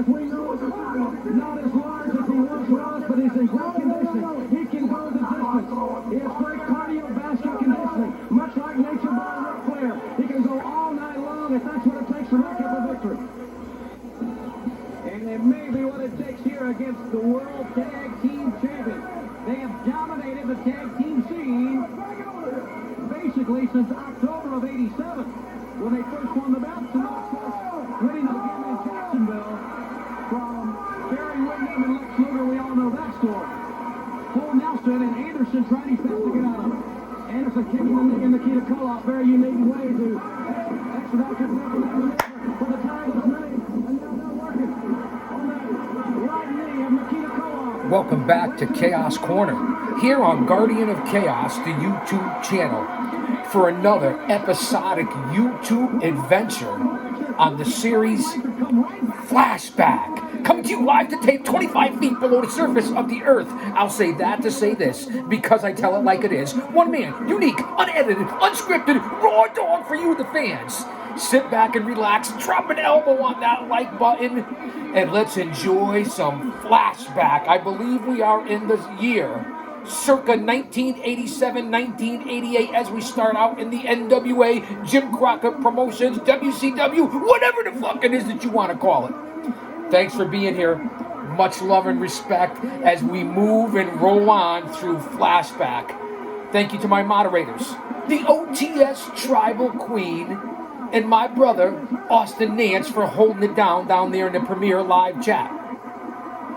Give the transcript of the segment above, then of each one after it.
as we know, not as large as he once was, but he's in great condition. He can go the distance. He has great cardiovascular conditioning, much like Nature Boy Ric Flair. He can go all night long if that's what it takes to rack up a victory. And it may be what it takes here against the World Tag Team Champions. They have dominated the tag team scene basically since October of '87 when they first won the belts, and of course winning again in Jacksonville from Barry Windham and Lex Luger. We all know that story. Cole Nelson and Anderson tried his best to get out of it. Anderson kicking in Nikita Koloff, very unique way to expedite his maneuver for the title's name, and now they're working on that right knee of Nikita Koloff. Welcome back to Chaos Corner, here on Guardian of Chaos, the YouTube channel, for another episodic YouTube adventure on the series Flashback. Coming to you live to tape 25 feet below the surface of the earth. I'll say that to say this, because I tell it like it is. One man, unique, unedited, unscripted, raw dog for you, the fans. Sit back and relax, drop an elbow on that like button, and let's enjoy some Flashback. I believe we are in the year circa 1987, 1988, as we start out in the NWA, Jim Crockett Promotions, WCW, whatever the fuck it is that you want to call it. Thanks for being here. Much love and respect as we move and roll on through Flashback. Thank you to my moderators, the OTS Tribal Queen, and my brother, Austin Nance, for holding it down there in the Premier Live chat.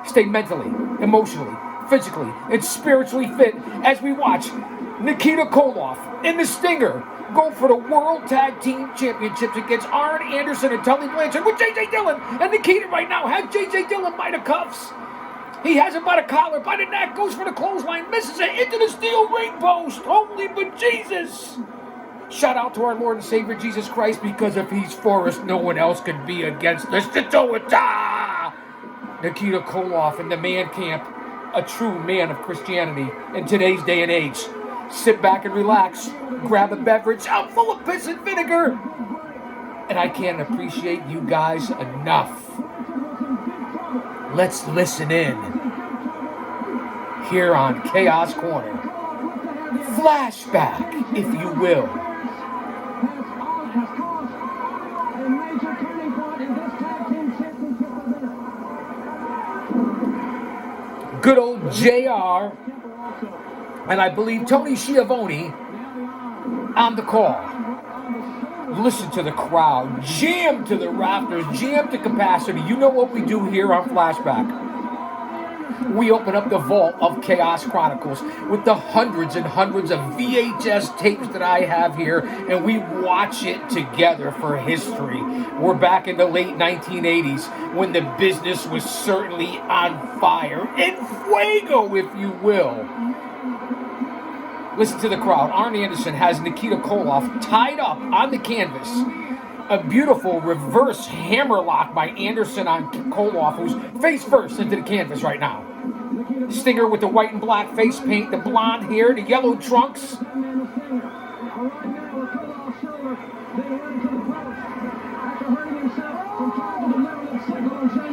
Stay mentally, emotionally, physically, and spiritually fit as we watch Nikita Koloff and the Stinger go for the World Tag Team Championships against Arn Anderson and Tully Blanchard with J.J. Dillon. And Nikita right now has J.J. Dillon by the cuffs. He has him by the collar, by the neck, goes for the clothesline, misses it into the steel ring post. Holy but Jesus! Shout out to our Lord and Savior Jesus Christ, because if he's for us, no one else can be against us. Nikita Koloff in the man camp, a true man of Christianity in today's day and age. Sit back and relax, grab a beverage. I'm full of piss and vinegar, and I can't appreciate you guys enough. Let's listen in here on Chaos Corner. Flashback, if you will. Good old JR, and I believe Tony Schiavone on the call. Listen to the crowd, jam to the rafters, jam to capacity. You know what we do here on Flashback. We open up the vault of Chaos Chronicles with the hundreds and hundreds of VHS tapes that I have here, and we watch it together for history. We're back in the late 1980s when the business was certainly on fire. En fuego, if you will. Listen to the crowd. Arn Anderson has Nikita Koloff tied up on the canvas. A beautiful reverse hammerlock by Anderson on Koloff, who's face first into the canvas right now. Stinger with the white and black face paint, the blonde hair, the yellow trunks.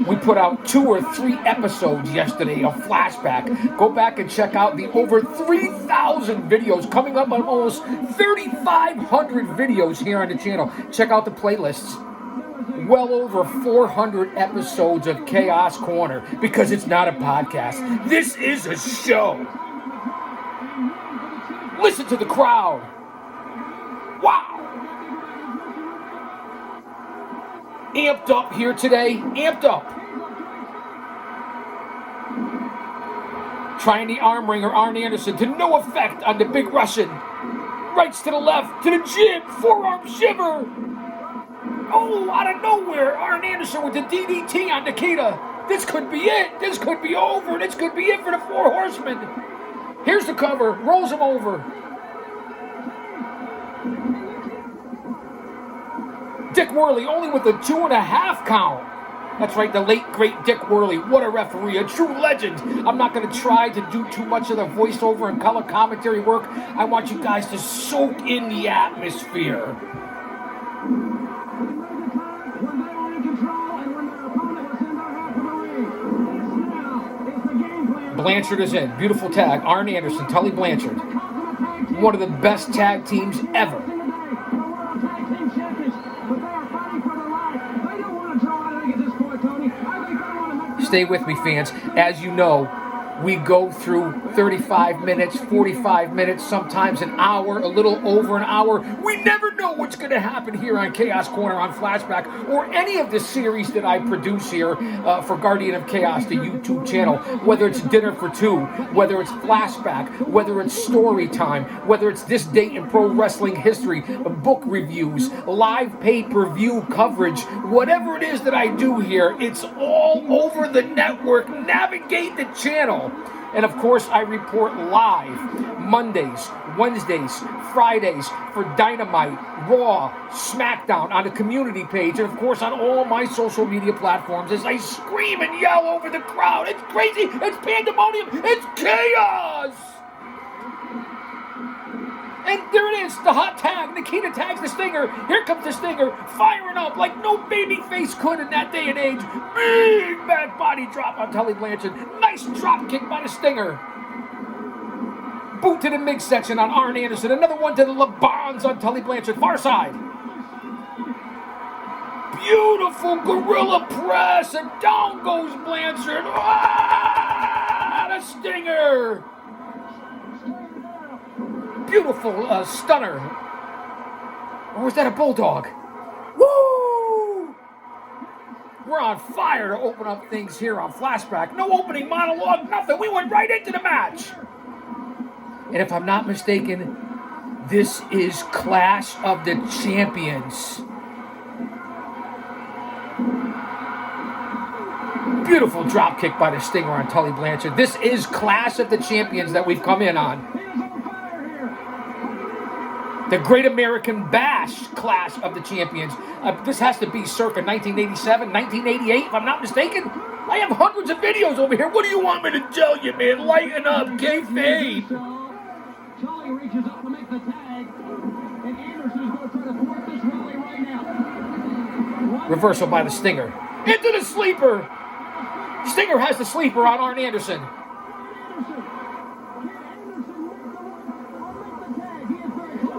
We put out 2 or 3 episodes yesterday of Flashback. Go back and check out the over 3,000 videos, coming up on almost 3,500 videos here on the channel. Check out the playlists. Well over 400 episodes of Chaos Corner, because it's not a podcast. This is a show. Listen to the crowd. Wow. Amped up here today. Amped up. Trying the arm wringer, Arn Anderson, to no effect on the big Russian. Rights to the left, to the jib, forearm shiver. Oh, out of nowhere, Arn Anderson with the DDT on Nikita. This could be it. This could be over. This could be it for the Four Horsemen. Here's the cover. Rolls him over. Dick Worley only with a 2.5 count. That's right, the late, great Dick Worley. What a referee, a true legend. I'm not going to try to do too much of the voiceover and color commentary work. I want you guys to soak in the atmosphere. Blanchard is in. Beautiful tag. Arn Anderson, Tully Blanchard. One of the best tag teams ever. Stay with me, fans. As you know, we go through 35 minutes, 45 minutes, sometimes an hour, a little over an hour. We never know what's going to happen here on Chaos Corner on Flashback or any of the series that I produce here for Guardian of Chaos, the YouTube channel. Whether it's Dinner for Two, whether it's Flashback, whether it's Story Time, whether it's This Date in Pro Wrestling History, book reviews, live pay-per-view coverage, whatever it is that I do here, it's all over the network. Navigate the channel. And of course, I report live Mondays, Wednesdays, Fridays for Dynamite, Raw, SmackDown on the community page, and of course on all my social media platforms as I scream and yell over the crowd. It's crazy, it's pandemonium, it's chaos! And there it is, the hot tag. Nikita tags the Stinger. Here comes the Stinger, firing up like no babyface could in that day and age. Big back body drop on Tully Blanchard. Nice drop kick by the Stinger. Boot to the midsection on Arn Anderson. Another one to the LeBons on Tully Blanchard. Far side. Beautiful gorilla press. And down goes Blanchard. Ah, the Stinger. Beautiful stunner. Or was that a bulldog? Woo! We're on fire to open up things here on Flashback. No opening monologue, nothing. We went right into the match. And if I'm not mistaken, this is Clash of the Champions. Beautiful drop kick by the Stinger on Tully Blanchard. This is Clash of the Champions that we've come in on. The Great American Bash Clash of the Champions. This has to be circa 1987, 1988, if I'm not mistaken. I have hundreds of videos over here. What do you want me to tell you, man? Lighten up, kayfabe. Tully reaches up to make the tag, and Anderson is going to try to thwart this rally right now. Reversal by the Stinger. Into the sleeper. Stinger has the sleeper on Arn Anderson.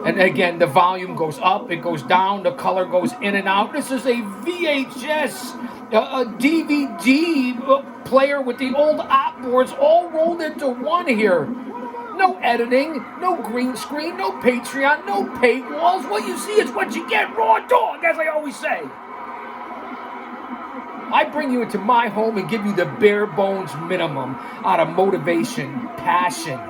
And again, the volume goes up, it goes down, the color goes in and out. This is a VHS, a DVD player with the old op boards all rolled into one here. No editing, no green screen, no Patreon, no paywalls. What you see is what you get, raw dog, as I always say. I bring you into my home and give you the bare bones minimum out of motivation, passion,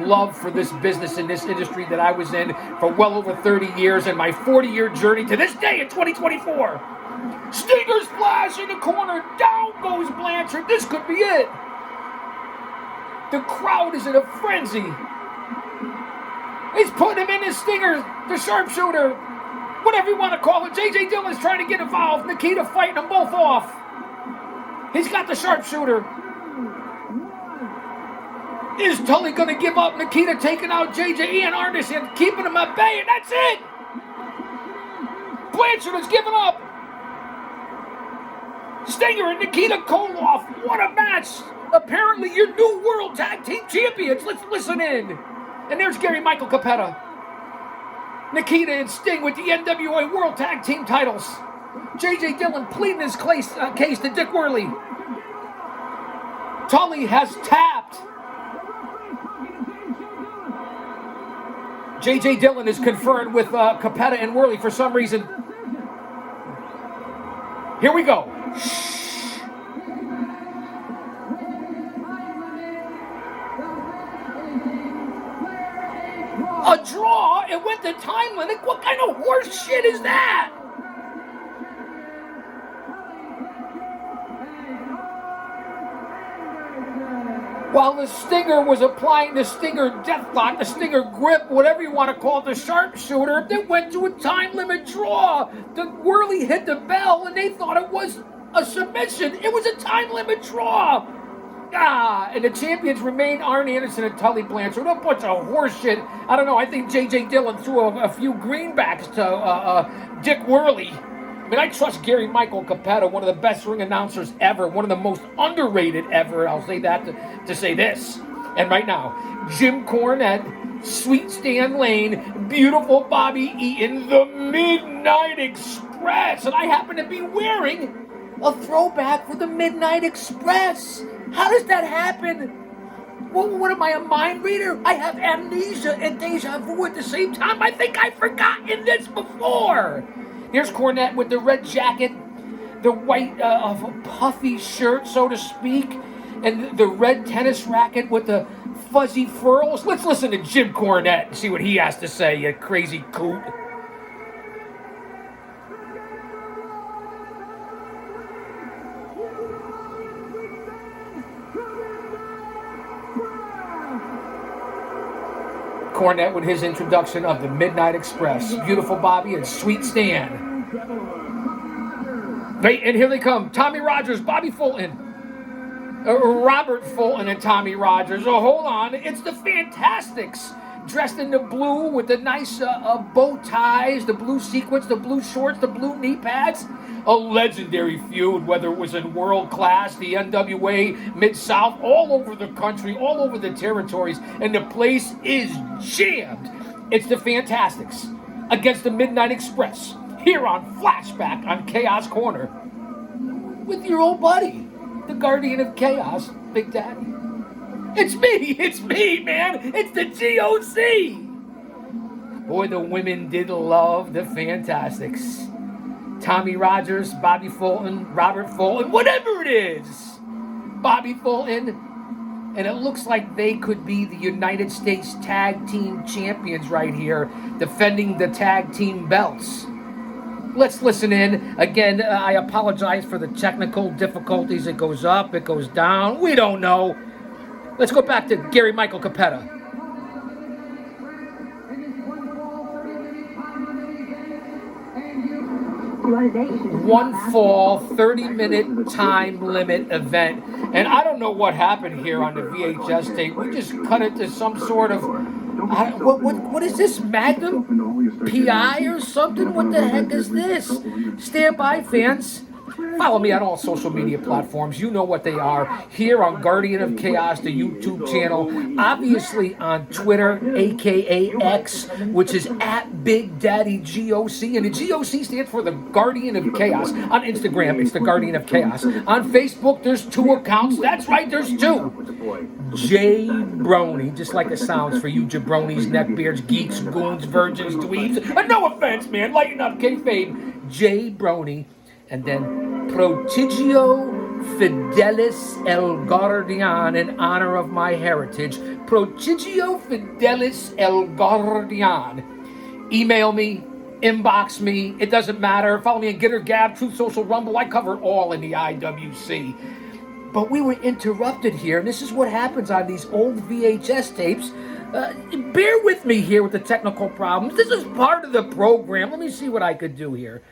love for this business and this industry that I was in for well over 30 years and my 40-year journey to this day in 2024. Stinger splash in the corner. Down goes Blanchard. This could be it. The crowd is in a frenzy. He's putting him in his Stinger, the sharpshooter, whatever you want to call it. J.J. Dillon's trying to get involved. Nikita fighting them both off. He's got the sharpshooter. Is Tully going to give up? Nikita taking out J.J. and Anderson, keeping him at bay, and that's it. Blanchard has given up. Stinger and Nikita Koloff. What a match. Apparently your new World Tag Team Champions. Let's listen in. And there's Gary Michael Capetta. Nikita and Sting with the NWA World Tag Team titles. J.J. Dillon pleading his case to Dick Worley. Tully has tapped. J.J. Dillon is conferred with Capetta and Worley for some reason. Here we go. A draw? It went to time limit? What kind of horse shit is that? While the Stinger was applying the Stinger deathlock, the Stinger grip, whatever you want to call it, the sharpshooter, they went to a time limit draw. The Worley hit the bell and they thought it was a submission. It was a time limit draw. And the champions remained Arn Anderson and Tully Blanchard. A bunch of horse shit. I don't know. I think J.J. Dillon threw a few greenbacks to Dick Worley. I mean, I trust Gary Michael Capetta, one of the best ring announcers ever, one of the most underrated ever. I'll say that to say this. And right now, Jim Cornette, Sweet Stan Lane, beautiful Bobby Eaton, the Midnight Express. And I happen to be wearing a throwback for the Midnight Express. How does that happen? Well, what am I, a mind reader? I have amnesia and deja vu at the same time. I think I've forgotten this before. Here's Cornette with the red jacket, the white puffy shirt, so to speak, and the red tennis racket with the fuzzy furls. Let's listen to Jim Cornette and see what he has to say, you crazy coot. Cornette with his introduction of the Midnight Express. Beautiful Bobby and Sweet Stan. Right, and here they come. Tommy Rogers, Bobby Fulton, Robert Fulton and Tommy Rogers. Oh, hold on. It's the Fantastics. Dressed in the blue with the nice bow ties, the blue sequins, the blue shorts, the blue knee pads. A legendary feud, whether it was in World Class, the NWA, Mid-South, all over the country, all over the territories, and the place is jammed. It's the Fantastics against the Midnight Express here on Flashback on Chaos Corner with your old buddy, the Guardian of Chaos, Big Daddy. It's me, man. It's the GOC. Boy, the women did love the Fantastics. Tommy Rogers, Bobby Fulton, Robert Fulton, whatever it is. Bobby Fulton. And it looks like they could be the United States Tag Team Champions right here, defending the tag team belts. Let's listen in. Again, I apologize for the technical difficulties. It goes up, it goes down. We don't know. Let's go back to Gary Michael Capetta. One fall, 30-minute time limit event. And I don't know what happened here on the VHS tape. We just cut it to some sort of, what is this, Magnum PI or something? What the heck is this? Stand by, fans. Follow me on all social media platforms. You know what they are. Here on Guardian of Chaos, the YouTube channel. Obviously on Twitter, a.k.a. X, which is at Big Daddy GOC. And the GOC stands for the Guardian of Chaos. On Instagram, it's the Guardian of Chaos. On Facebook, there's 2 accounts. That's right, there's 2. J Brony, just like it sounds for you jabronis, neckbeards, geeks, goons, virgins, dweebs. No offense, man. Lighten up, kayfabe. J Brony. And then Prodigio Fidelis El Guardian in honor of my heritage. Prodigio Fidelis El Guardian. Email me, inbox me, it doesn't matter. Follow me on Gitter, Gab, Truth Social, Rumble. I cover it all in the IWC. But we were interrupted here, and this is what happens on these old VHS tapes. Bear with me here with the technical problems. This is part of the program. Let me see what I could do here.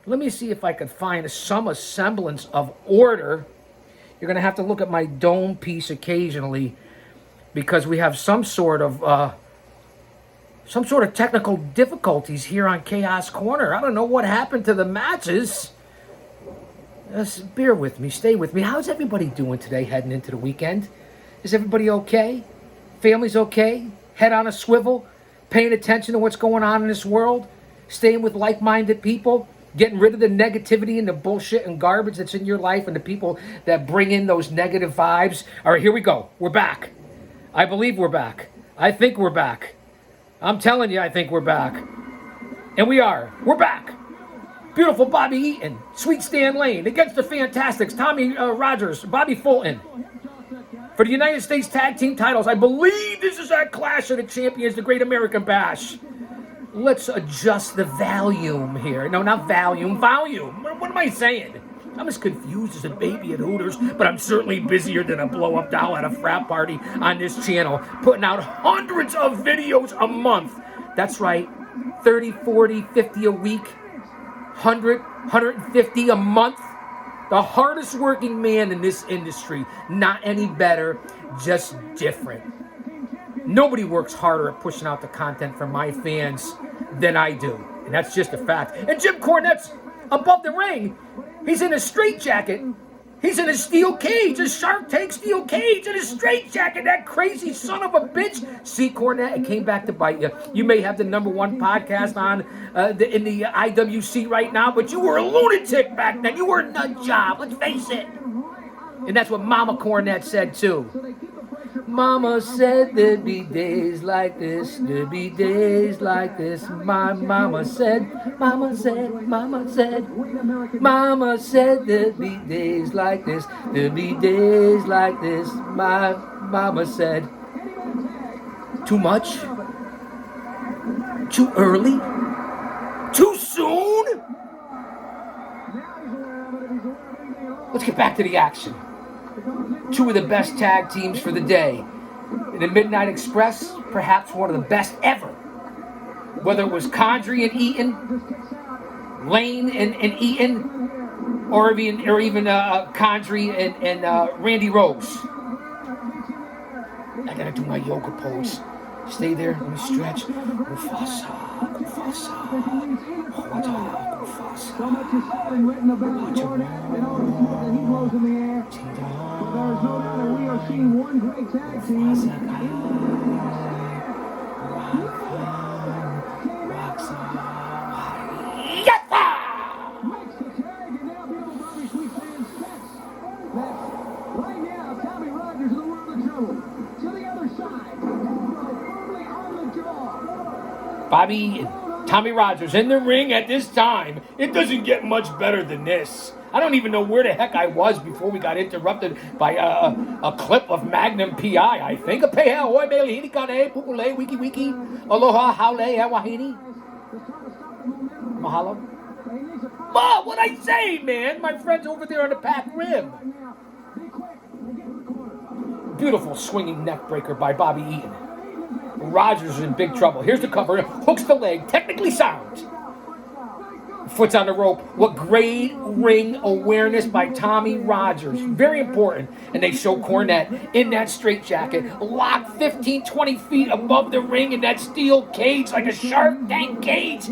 Let me see if I could find some semblance of order. You're going to have to look at my dome piece occasionally because we have some sort of technical difficulties here on Chaos Corner. I don't know what happened to the matches. Just bear with me. Stay with me. How's everybody doing today heading into the weekend? Is everybody okay? Family's okay? Head on a swivel? Paying attention to what's going on in this world? Staying with like-minded people? Getting rid of the negativity and the bullshit and garbage that's in your life and the people that bring in those negative vibes. All right, here we go. We're back. I believe we're back. I think we're back. I'm telling you, I think we're back. And we are. We're back. Beautiful Bobby Eaton, Sweet Stan Lane against the Fantastics, Tommy Rogers, Bobby Fulton. For the United States Tag Team titles, I believe this is that Clash of the Champions, the Great American Bash. Let's adjust the volume here. No, not volume. What am I saying? I'm as confused as a baby at Hooters, but I'm certainly busier than a blow-up doll at a frat party on this channel, putting out hundreds of videos a month. That's right, 30, 40, 50 a week, 100, 150 a month. The hardest working man in this industry. Not any better, just different. Nobody works harder at pushing out the content for my fans than I do. And that's just a fact. And Jim Cornette's above the ring. He's in a straitjacket. He's in a steel cage, a Shark Tank steel cage, in a straitjacket. That crazy son of a bitch. See, Cornette, it came back to bite you. You may have the #1 podcast on in the IWC right now, but you were a lunatic back then. You were a nut job. Let's face it. And that's what Mama Cornette said too. Mama said there'd be days like this, there'd be days like this. My mama said, mama said, mama said, mama said there'd be days like this, there'd be days like this. My mama said. Too much? Too early? Too soon? Let's get back to the action. Two of the best tag teams for the day. In the Midnight Express, perhaps one of the best ever. Whether it was Condrey and Eaton, Lane and Eaton, or even Condrey and Randy Rose. I gotta do my yoga pose. Stay there, let me stretch. Mufasa, Mufasa, Mufasa. So much is said and written about Cornette and all the shit that he blows in the air. But there is no doubt that we are seeing one great tag team. Makes the tag, and now beautiful Bobby Sweet fans sense that right now Tommy Rogers is the world of trouble. To the other side, firmly on the jaw. Bobby and Tommy Rogers in the ring at this time. It doesn't get much better than this. I don't even know where the heck I was before we got interrupted by a clip of Magnum P.I., I think. Wiki wiki. Aloha, haole, hawahini. Mahalo. Ma, what'd I say, man? My friend's over there on the back rim. Beautiful swinging neck breaker by Bobby Eaton. Rogers is in big trouble. Here's the cover. Hooks the leg. Technically sound. Foot's on the rope. What great ring awareness by Tommy Rogers. Very important. And they show Cornette in that straitjacket, locked 15, 20 feet above the ring in that steel cage like a Shark Tank cage.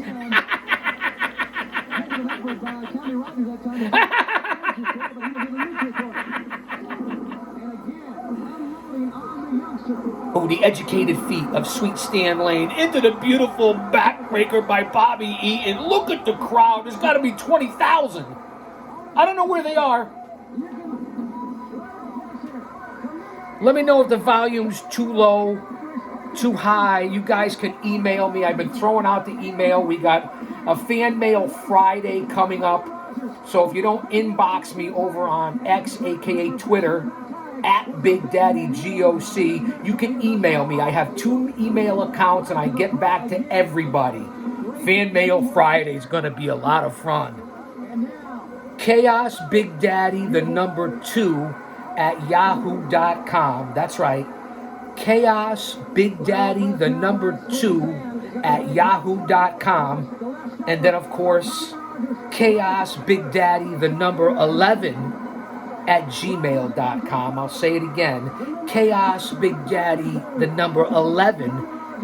Oh, the educated feet of Sweet Stan Lane into the beautiful backbreaker by Bobby Eaton. Look at the crowd. There's got to be 20,000. I don't know where they are. Let me know if the volume's too low, too high. You guys can email me. I've been throwing out the email. We got a Fan Mail Friday coming up. So if you don't inbox me over on X, a.k.a. Twitter, at Big Daddy GOC, you can email me. I have 2 email accounts and I get back to everybody. Fan Mail Friday is going to be a lot of fun. Chaos Big Daddy, the number 2 at yahoo.com. That's right. Chaos Big Daddy, the number 2 at yahoo.com. And then, of course, Chaos Big Daddy, the number 11 at gmail.com. I'll say it again. Chaos Big Daddy, the number 11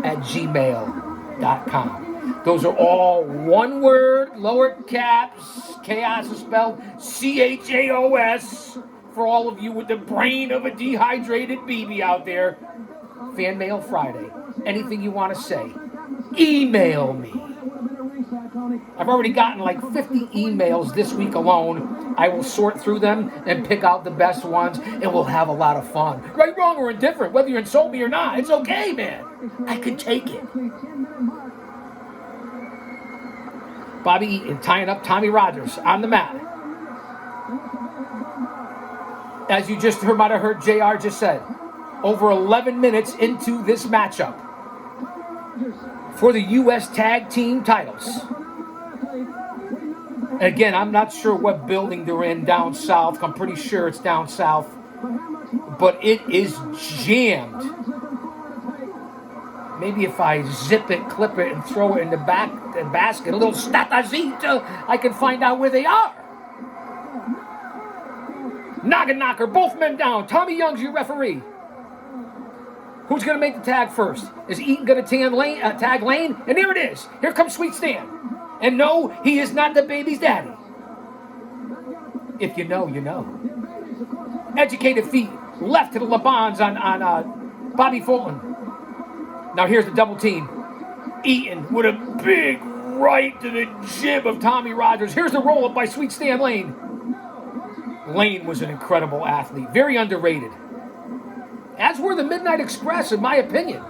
at gmail.com. Those are all one word, lower caps. Chaos is spelled CHAOS. For all of you with the brain of a dehydrated baby out there. Fan Mail Friday. Anything you want to say, email me. I've already gotten like 50 emails this week alone. I will sort through them and pick out the best ones, and we'll have a lot of fun. Right, wrong, or indifferent, whether you insult me or not, it's okay, man. I can take it. Bobby Eaton tying up Tommy Rogers on the mat. As you just might have heard JR just said, over 11 minutes into this matchup for the U.S. Tag Team titles. Again, I'm not sure what building they're in down south. I'm pretty sure it's down south. But it is jammed. Maybe if I zip it, clip it, and throw it in the basket, a little statazita, I can find out where they are. Noggin knocker, both men down. Tommy Young's your referee. Who's going to make the tag first? Is Eaton going to tag Lane? And there it is. Here comes Sweet Stan. And no, he is not the baby's daddy. If you know, you know. Educated feet left to the LeBons on Bobby Fulton. Now here's the double team. Eaton with a big right to the jib of Tommy Rogers. Here's the roll-up by Sweet Stan Lane. Lane was an incredible athlete, very underrated. As were the Midnight Express, in my opinion.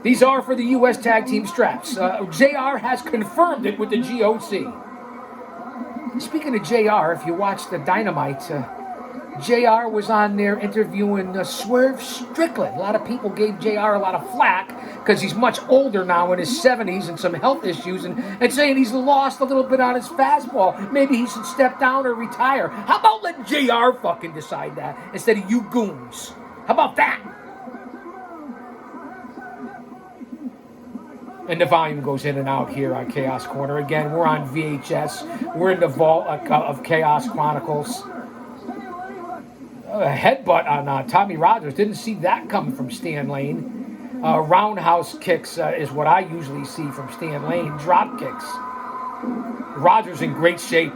These are for the U.S. Tag Team straps. JR has confirmed it with the GOC. Speaking of JR, if you watch the Dynamite, JR was on there interviewing Swerve Strickland. A lot of people gave JR a lot of flack because he's much older now, in his 70s, and some health issues, and saying he's lost a little bit on his fastball. Maybe he should step down or retire. How about let JR fucking decide that instead of you goons? How about that? And the volume goes in and out here on Chaos Corner. Again, we're on VHS. We're in the vault of Chaos Chronicles. A headbutt on Tommy Rogers. Didn't see that coming from Stan Lane. Roundhouse kicks is what I usually see from Stan Lane. Drop kicks. Rogers in great shape.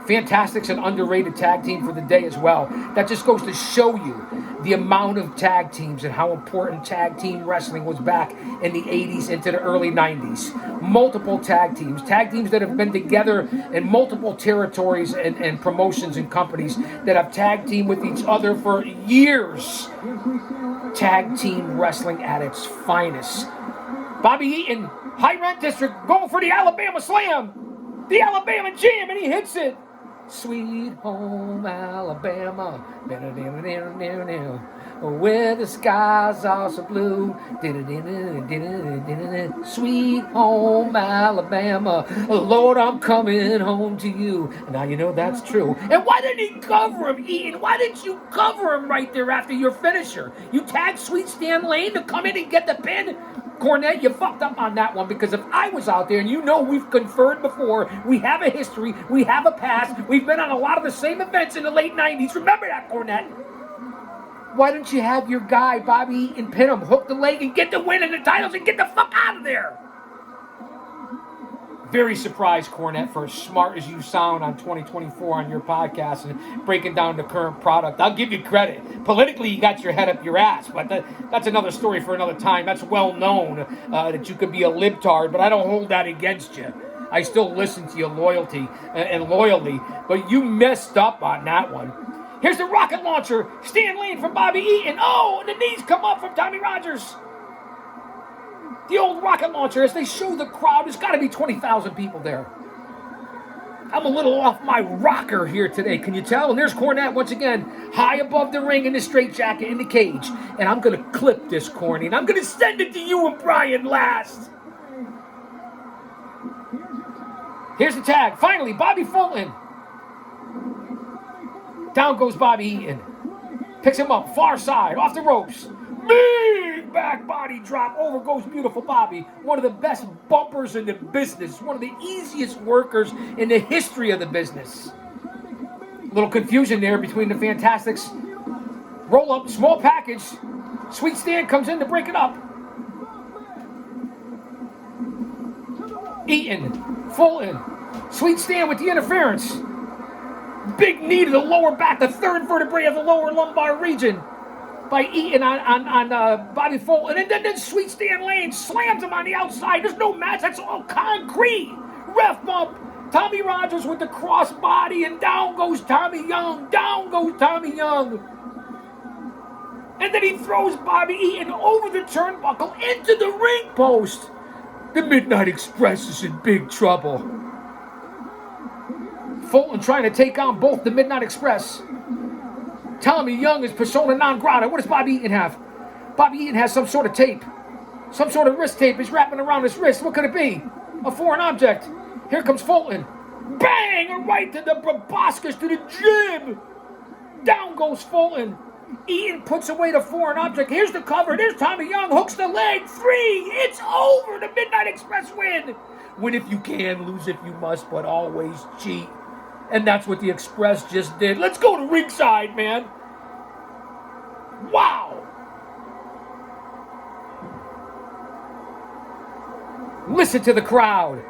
Fantastic's an underrated tag team for the day as well. That just goes to show you the amount of tag teams and how important tag team wrestling was back in the 80s into the early 90s. Multiple tag teams that have been together in multiple territories and promotions and companies that have tag team with each other for years. Tag team wrestling at its finest. Bobby Eaton, High Rent District, going for the Alabama Slam. The Alabama Jam, and he hits it. Sweet home Alabama, where the skies are so blue. Sweet home Alabama, Lord, I'm coming home to you. Now you know that's true. And why didn't he cover him, Ian? Why didn't you cover him right there after your finisher? You tagged Sweet Stan Lane to come in and get the pin? Cornette, you fucked up on that one, because if I was out there, and you know we've conferred before, we have a history, we have a past, we've been on a lot of the same events in the late 90s. Remember that, Cornette? Why didn't you have your guy, Bobby Eaton, pin him, hook the leg, and get the win and the titles and get the fuck out of there? Very surprised, Cornette, for as smart as you sound on 2024 on your podcast and breaking down the current product. I'll give you credit. Politically, you got your head up your ass, but that's another story for another time. That's well known that you could be a libtard, but I don't hold that against you. I still listen to your loyalty and loyally, but you messed up on that one. Here's the rocket launcher. Stan Lane from Bobby Eaton. Oh, and the knees come up from Tommy Rogers. The old rocket launcher, as they show the crowd, there's got to be 20,000 people there. I'm a little off my rocker here today, can you tell? And there's Cornette once again, high above the ring in the straitjacket in the cage. And I'm going to clip this, Corny, and I'm going to send it to you and Brian last. Here's the tag. Finally, Bobby Fulton. Down goes Bobby Eaton. Picks him up, far side, off the ropes. Big back body drop. Over goes beautiful Bobby. One of the best bumpers in the business. One of the easiest workers in the history of the business. A little confusion there between the Fantastics. Roll up, small package. Sweet Stan comes in to break it up. Eaton, Fulton, Sweet Stan with the interference. Big knee to the lower back, the third vertebrae of the lower lumbar region. By Eaton on Bobby Fulton. And then Sweet Stan Lane slams him on the outside. There's no match. That's all concrete. Ref bump. Tommy Rogers with the crossbody. And down goes Tommy Young. Down goes Tommy Young. And then he throws Bobby Eaton over the turnbuckle into the ring post. The Midnight Express is in big trouble. Fulton trying to take on both the Midnight Express. Tommy Young is persona non grata. What does Bobby Eaton have? Bobby Eaton has some sort of tape. Some sort of wrist tape is wrapping around his wrist. What could it be? A foreign object. Here comes Fulton. Bang! A right to the proboscis, to the jib. Down goes Fulton. Eaton puts away the foreign object. Here's the cover. There's Tommy Young. Hooks the leg. 3. It's over. The Midnight Express win. Win if you can. Lose if you must. But always cheat. And that's what the Express just did. Let's go to ringside, man. Wow. Listen to the crowd.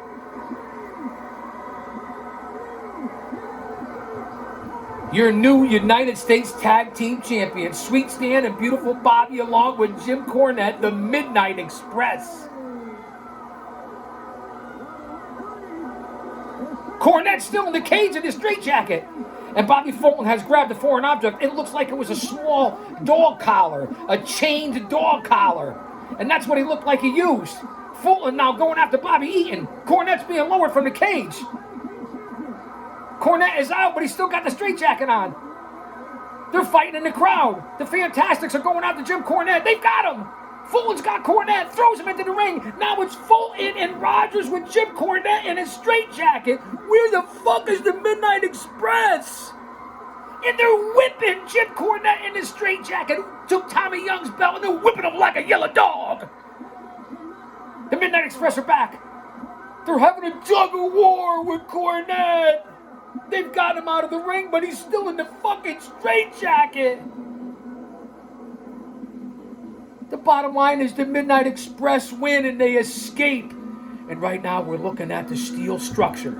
Your new United States Tag Team Champions, Sweet Stan and Beautiful Bobby, along with Jim Cornette, the Midnight Express. Cornette's still in the cage in his straitjacket. And Bobby Fulton has grabbed a foreign object. It looks like it was a small dog collar, a chained dog collar. And that's what he looked like he used. Fulton now going after Bobby Eaton. Cornette's being lowered from the cage. Cornette is out, but he's still got the straitjacket on. They're fighting in the crowd. The Fantastics are going after Jim Cornette. They've got him. Fulton's got Cornette, throws him into the ring. Now it's Fulton and Rogers with Jim Cornette in his straitjacket. Where the fuck is the Midnight Express? And they're whipping Jim Cornette in his straitjacket. Took Tommy Young's belt and they're whipping him like a yellow dog. The Midnight Express are back. They're having a tug of war with Cornette. They've got him out of the ring, but he's still in the fucking straitjacket. The bottom line is the Midnight Express win and they escape. And right now we're looking at the steel structure.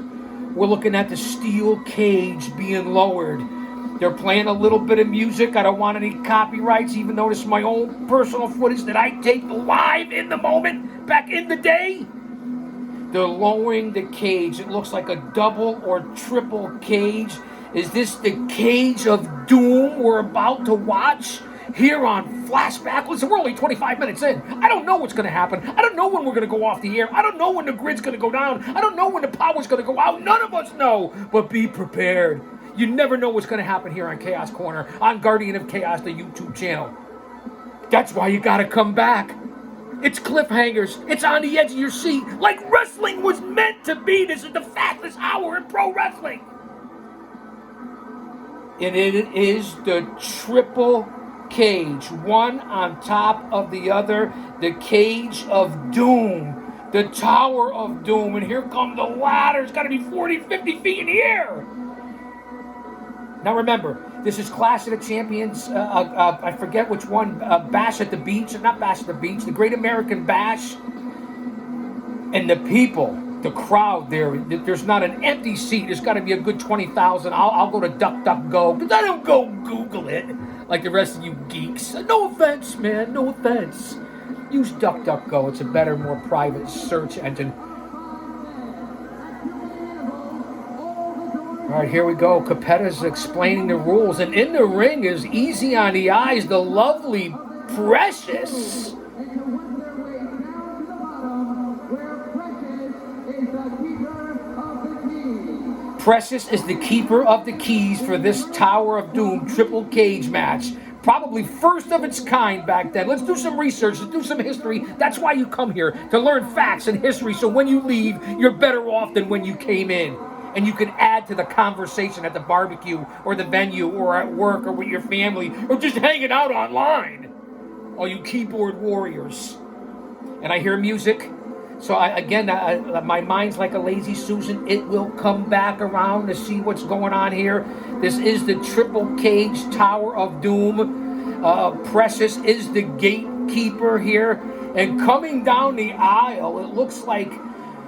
We're looking at the steel cage being lowered. They're playing a little bit of music. I don't want any copyrights, even though this is my own personal footage that I take live in the moment back in the day. They're lowering the cage. It looks like a double or triple cage. Is this the cage of doom we're about to watch here on Flashback? Listen, we're only 25 minutes in. I don't know what's going to happen. I don't know when we're going to go off the air. I don't know when the grid's going to go down. I don't know when the power's going to go out. None of us know. But be prepared. You never know what's going to happen here on Chaos Corner, on Guardian of Chaos, the YouTube channel. That's why you got to come back. It's cliffhangers. It's on the edge of your seat. Like wrestling was meant to be. This is the fastest hour in pro wrestling. And it is the triple cage, one on top of the other. The cage of doom. The Tower of Doom. And here come the ladders. Got to be 40, 50 feet in the air. Now remember, this is Clash of the Champions, I forget which one, Bash at the Beach, not Bash at the Beach, the Great American Bash. And the people, the crowd there's not an empty seat. There's got to be a good 20,000. I'll go to DuckDuckGo, because I don't go Google it like the rest of you geeks. No offense, man, no offense. Use DuckDuckGo. It's a better, more private search engine. All right, here we go. Capetta's explaining the rules. And in the ring is easy on the eyes, the lovely Precious. Precious is the keeper of the keys for this Tower of Doom triple cage match. Probably first of its kind back then. Let's do some research, let's do some history. That's why you come here, to learn facts and history, so when you leave, you're better off than when you came in. And you can add to the conversation at the barbecue or the venue or at work or with your family or just hanging out online. All you keyboard warriors. And I hear music. So my mind's like a lazy Susan. It will come back around to see what's going on here. This is the Triple Cage Tower of Doom. Precious is the gatekeeper here. And coming down the aisle, it looks like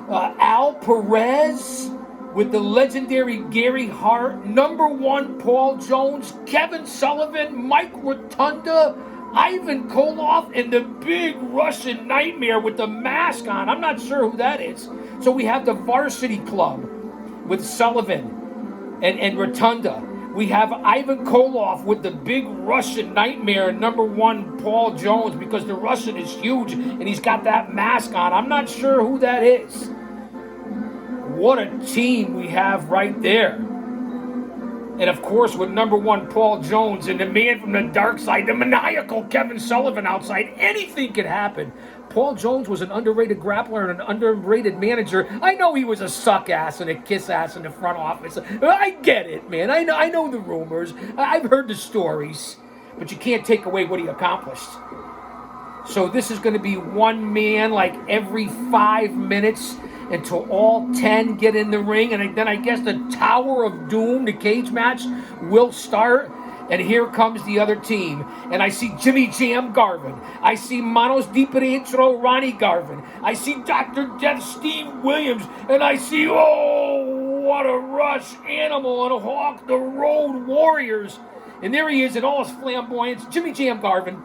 Al Perez with the legendary Gary Hart, number one Paul Jones, Kevin Sullivan, Mike Rotunda, Ivan Koloff, and the big Russian Nightmare with the mask on. I'm not sure who that is. So we have the Varsity Club with Sullivan and Rotunda. We have Ivan Koloff with the big Russian Nightmare and number one Paul Jones, because the Russian is huge and he's got that mask on. I'm not sure who that is. What a team we have right there. And of course, with number one Paul Jones and the man from the dark side, the maniacal Kevin Sullivan outside, anything could happen. Paul Jones was an underrated grappler and an underrated manager. I know he was a suck ass and a kiss ass in the front office. I get it, man. I know the rumors. I've heard the stories. But you can't take away what he accomplished. So this is going to be one man like every 5 minutes until all 10 get in the ring. And then I guess the Tower of Doom, the cage match, will start. And here comes the other team. And I see Jimmy Jam Garvin. I see Manos Di Pietro Ronnie Garvin. I see Dr. Death Steve Williams. And I see, what a rush animal and Hawk, the Road Warriors. And there he is in all his flamboyance, Jimmy Jam Garvin.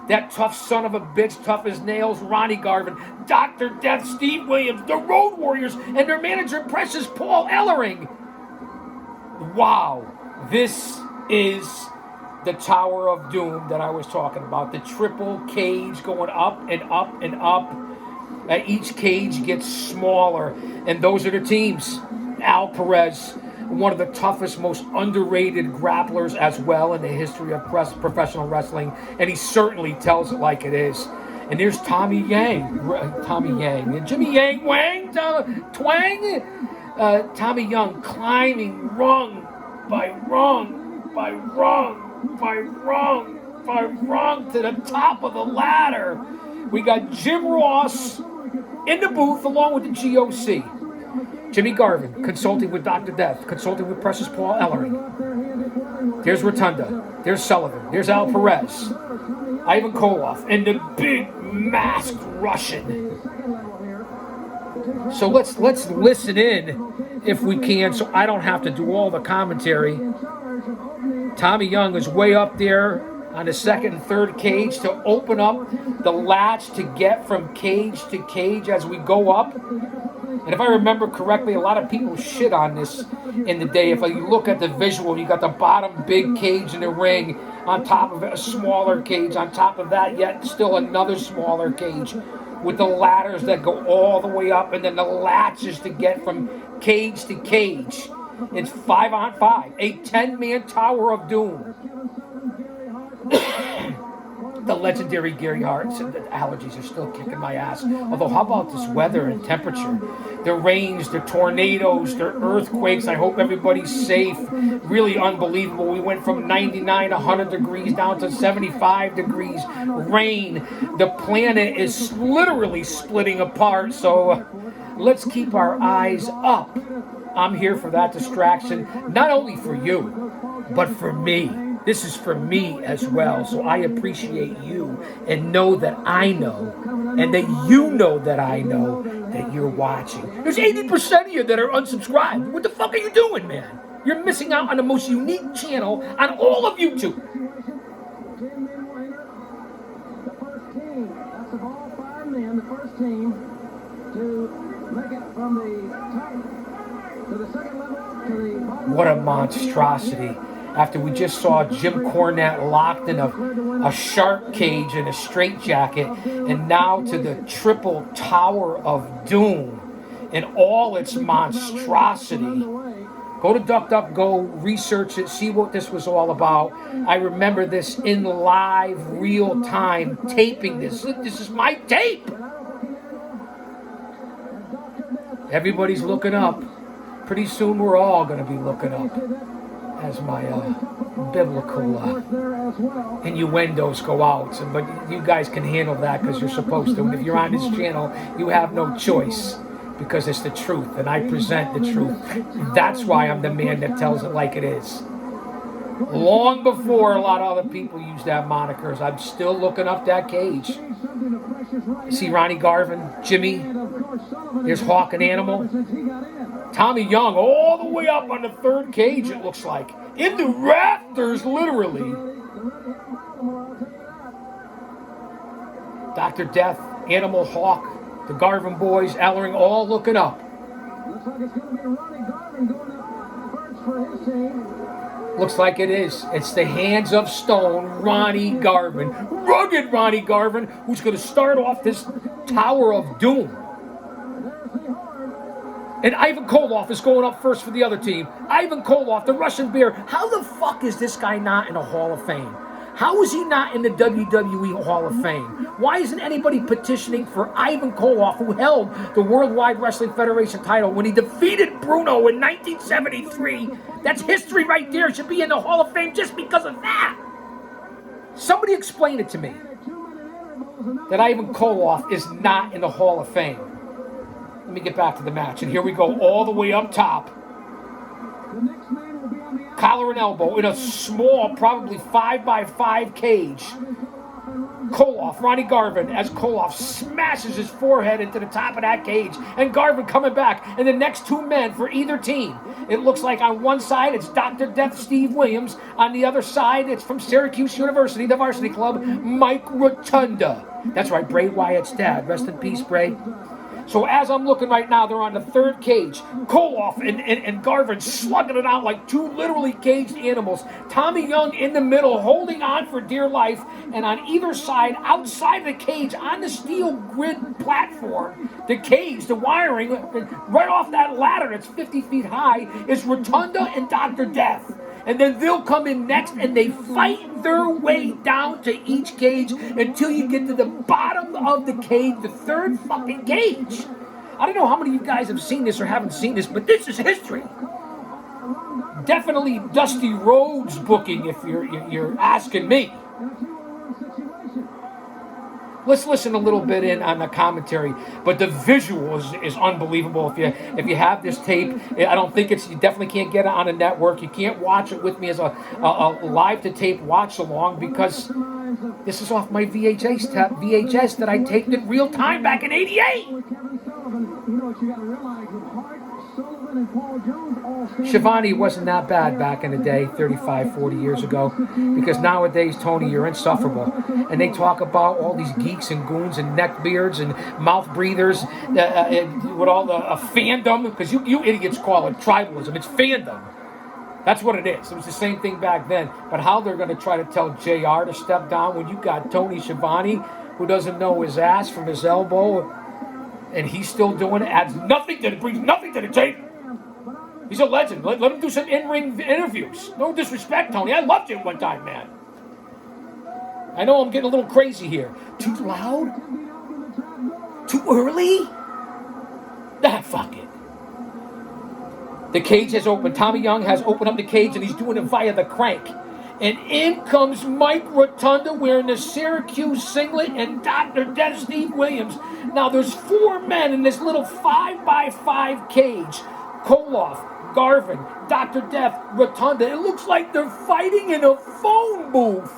That tough son of a bitch, tough as nails, Ronnie Garvin, Dr. Death, Steve Williams, the Road Warriors, and their manager, Precious Paul Ellering. Wow, this is the Tower of Doom that I was talking about. The triple cage going up and up and up. Each cage gets smaller, and those are the teams. Al Perez, one of the toughest, most underrated grapplers as well in the history of professional wrestling, and he certainly tells it like it is. And there's Tommy Yang, Jimmy Yang Wang, Twang, Tommy Young climbing rung by rung by rung by rung by rung to the top of the ladder. We got Jim Ross in the booth along with the GOC. Jimmy Garvin, consulting with Dr. Death, consulting with Precious Paul Ellering. There's Rotunda. There's Sullivan. There's Al Perez. Ivan Koloff. And the big masked Russian. So let's listen in if we can so I don't have to do all the commentary. Tommy Young is way up there on the second and third cage to open up the latch to get from cage to cage as we go up. And if I remember correctly, a lot of people shit on this in the day. If you look at the visual, you got the bottom big cage in the ring, on top of it a smaller cage, on top of that yet still another smaller cage with the ladders that go all the way up and then the latches to get from cage to cage. It's 5-on-5, a 10-man Tower of Doom. The legendary Gary Hart. The allergies are still kicking my ass. Although, how about this weather and temperature? The rains, the tornadoes, the earthquakes. I hope everybody's safe. Really unbelievable. We went from 99, 100 degrees down to 75 degrees. Rain. The planet is literally splitting apart. So let's keep our eyes up. I'm here for that distraction. Not only for you, but for me. This is for me as well, so I appreciate you and know that I know, and that you know that I know that you're watching. There's 80% of you that are unsubscribed. What the fuck are you doing, man? You're missing out on the most unique channel on all of YouTube. The first team, that's of all 5 men, the first team to make it from the top to the second level to the bottom. What a monstrosity. After we just saw Jim Cornette locked in a shark cage and a straitjacket, and now to the triple Tower of Doom in all its monstrosity. Go to DuckDuckGo, research it, see what this was all about. I remember this in live, real time, taping this. This is my tape. Everybody's looking up. Pretty soon we're all going to be looking up. As my biblical innuendos go out. But you guys can handle that because you're supposed to. And if you're on this channel, you have no choice because it's the truth. And I present the truth. That's why I'm the man that tells it like it is. Long before a lot of other people used to have monikers, I'm still looking up that cage. You see Ronnie Garvin, Jimmy, there's Hawk and Animal. Tommy Young all the way up on the third cage, it looks like. In the rafters, literally. Dr. Death, Animal, Hawk, the Garvin boys, Ellering, all looking up. Looks like it's going to be Ronnie Garvin going up first for his team. Looks like it is. It's the hands of stone, Ronnie Garvin. Rugged Ronnie Garvin, who's going to start off this Tower of Doom. And Ivan Koloff is going up first for the other team. Ivan Koloff, the Russian Bear. How the fuck is this guy not in a Hall of Fame? How is he not in the WWE Hall of Fame? Why isn't anybody petitioning for Ivan Koloff, who held the Worldwide Wrestling Federation title when he defeated Bruno in 1973? That's history right there. Should be in the Hall of Fame just because of that. Somebody explain it to me. That Ivan Koloff is not in the Hall of Fame. Let me get back to the match. And here we go all the way up top. Collar and elbow in a small, probably 5x5 cage. Koloff, Ronnie Garvin, as Koloff smashes his forehead into the top of that cage, and Garvin coming back, and the next two men for either team. It looks like on one side it's Dr. Death Steve Williams. On the other side, it's from Syracuse University, the varsity club, Mike Rotunda. That's right, Bray Wyatt's dad. Rest in peace, Bray. So as I'm looking right now, they're on the third cage. Koloff and Garvin slugging it out like two literally caged animals. Tommy Young in the middle, holding on for dear life. And on either side, outside the cage, on the steel grid platform, the cage, the wiring, right off that ladder that's 50 feet high, is Rotunda and Dr. Death. And then they'll come in next and they fight their way down to each cage until you get to the bottom of the cage, the third fucking cage. I don't know how many of you guys have seen this or haven't seen this, but this is history. Definitely Dusty Rhodes booking if you're asking me. Let's listen a little bit in on the commentary, but the visual is unbelievable. If you have this tape, I don't think you definitely can't get it on a network. You can't watch it with me as a live to tape watch along, because this is off my VHS that I taped it real time back in '88. Shivani wasn't that bad back in the day, 35, 40 years ago, because nowadays, Tony, you're insufferable. And they talk about all these geeks and goons and neckbeards and mouth breathers with all the fandom, because you idiots call it tribalism. It's fandom. That's what it is. It was the same thing back then. But how they're going to try to tell JR to step down when you got Tony Schiavone, who doesn't know his ass from his elbow, and he's still doing it, brings nothing to the table. He's a legend. Let him do some in-ring interviews. No disrespect, Tony. I loved you one time, man. I know I'm getting a little crazy here. Too loud? Too early? Fuck it. The cage has opened. Tommy Young has opened up the cage, and he's doing it via the crank. And in comes Mike Rotunda wearing the Syracuse singlet and Dr. Death Steve Williams. Now there's four men in this little 5x5 cage. Koloff, Garvin, Dr. Death, Rotunda. It looks like they're fighting in a phone booth.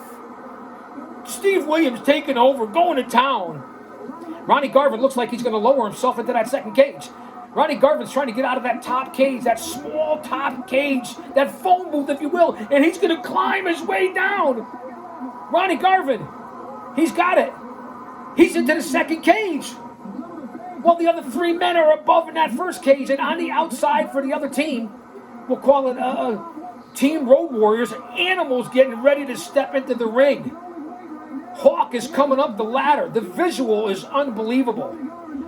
Steve Williams taking over, going to town. Ronnie Garvin looks like he's going to lower himself into that second cage. Ronnie Garvin's trying to get out of that top cage, that small top cage, that phone booth, if you will, and he's going to climb his way down. Ronnie Garvin, he's got it. He's into the second cage. Well, the other three men are above in that first cage, and on the outside for the other team, we'll call it Team Road Warriors, animals getting ready to step into the ring. Hawk is coming up the ladder. The visual is unbelievable.